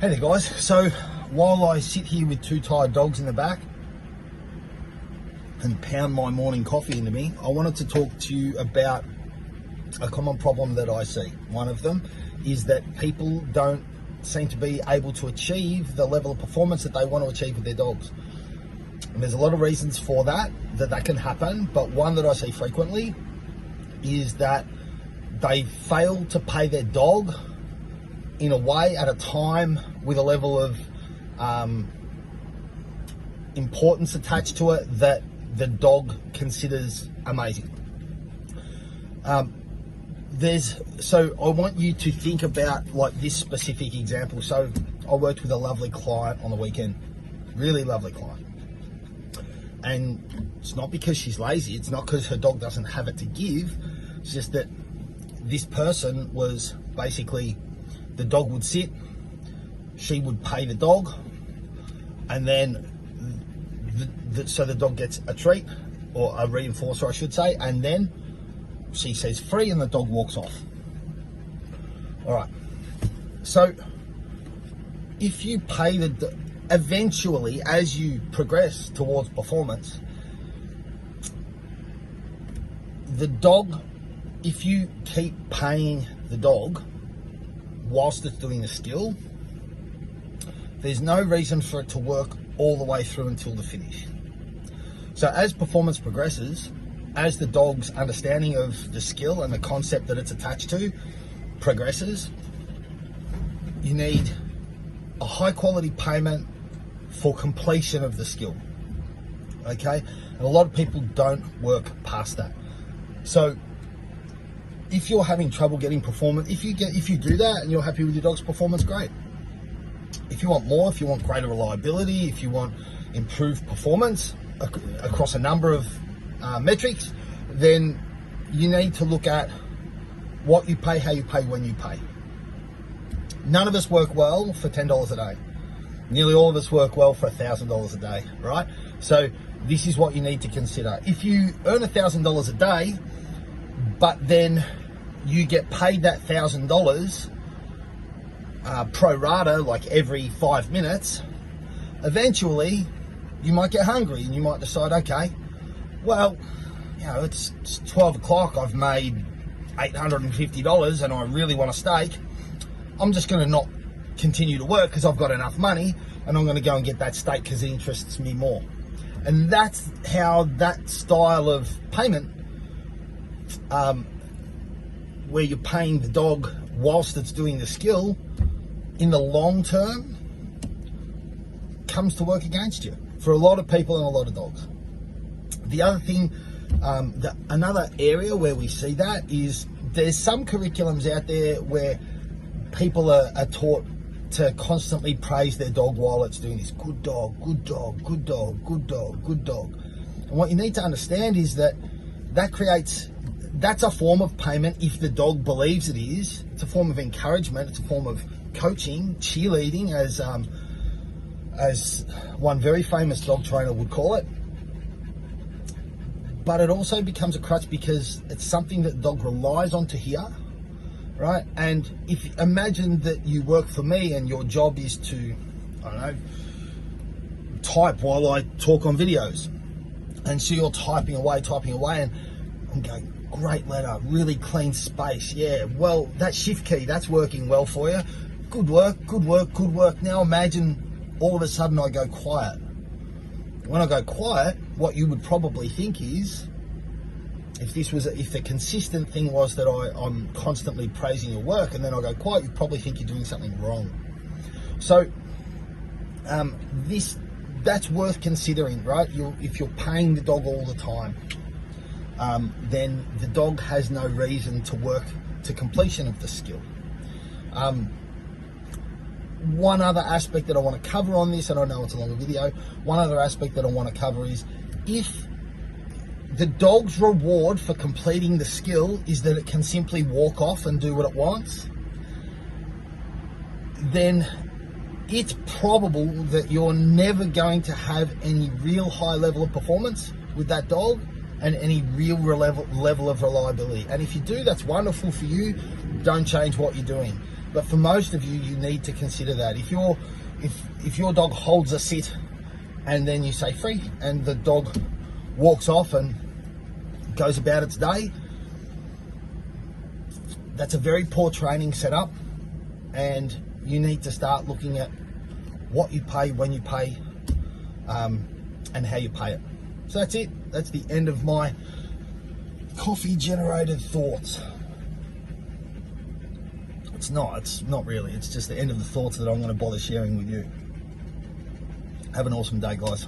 Hey there guys, so while I sit here with two tired dogs in the back and pound my morning coffee into me, I wanted to talk to you about a common problem that I see. One of them is that people don't seem to be able to achieve the level of performance that they want to achieve with their dogs. And there's a lot of reasons for that can happen, but one that I see frequently is that they fail to pay their dog in a way at a time with a level of importance attached to it that the dog considers amazing. So I want you to think about like this specific example. So I worked with a lovely client on the weekend, really lovely client. And it's not because she's lazy, it's not because her dog doesn't have it to give, it's just that this person was basically, the dog would sit, she would pay the dog, and then so the dog gets a treat, or a reinforcer I should say, and then she says free and the dog walks off. All right, so if you pay eventually as you progress towards performance, the dog, if you keep paying the dog whilst it's doing the skill, there's no reason for it to work all the way through until the finish. So as performance progresses, as the dog's understanding of the skill and the concept that it's attached to progresses, you need a high quality payment for completion of the skill. Okay, and a lot of people don't work past that. So if you're having trouble getting performance, if you do that and you're happy with your dog's performance, great. If you want more, if you want greater reliability, if you want improved performance across a number of metrics, then you need to look at what you pay, how you pay, when you pay. None of us work well for $10 a day. Nearly all of us work well for $1,000 a day, right? So this is what you need to consider. If you earn $1,000 a day, but then you get paid that $1,000 pro rata, like every 5 minutes, eventually you might get hungry and you might decide, okay, well, you know, it's 12 o'clock, I've made $850 and I really want a steak. I'm just going to not continue to work because I've got enough money, and I'm going to go and get that steak because it interests me more. And that's how that style of payment, where you're paying the dog whilst it's doing the skill, in the long term comes to work against you for a lot of people and a lot of dogs. The other thing, another area where we see that is there's some curriculums out there where people are taught to constantly praise their dog while it's doing this. Good dog, good dog, good dog, good dog, good dog. And what you need to understand is that's a form of payment if the dog believes it is. It's a form of encouragement, it's a form of coaching, cheerleading, as one very famous dog trainer would call it. But it also becomes a crutch because it's something that the dog relies on to hear, right? And if imagine that you work for me and your job is to, I don't know, type while I talk on videos, and so you're typing away, and I'm going, great letter, really clean space, yeah, well, that shift key, that's working well for you. Good work, good work, good work. Now imagine all of a sudden I go quiet. When I go quiet, what you would probably think is, if the consistent thing was that I'm constantly praising your work and then I go quiet, you probably think you're doing something wrong. So that's worth considering, right? If you're paying the dog all the time, then the dog has no reason to work to completion of the skill. One other aspect that I want to cover on this, and I know it's a longer video, one other aspect that I want to cover is, if the dog's reward for completing the skill is that it can simply walk off and do what it wants, then it's probable that you're never going to have any real high level of performance with that dog and any real level of reliability. And if you do, that's wonderful for you. Don't change what you're doing. But for most of you, you need to consider that. If your dog holds a sit and then you say free and the dog walks off and goes about its day, that's a very poor training setup, and you need to start looking at what you pay, when you pay, and how you pay it. So that's it. That's the end of my coffee generated thoughts. It's not really. It's just the end of the thoughts that I'm going to bother sharing with you. Have an awesome day, guys.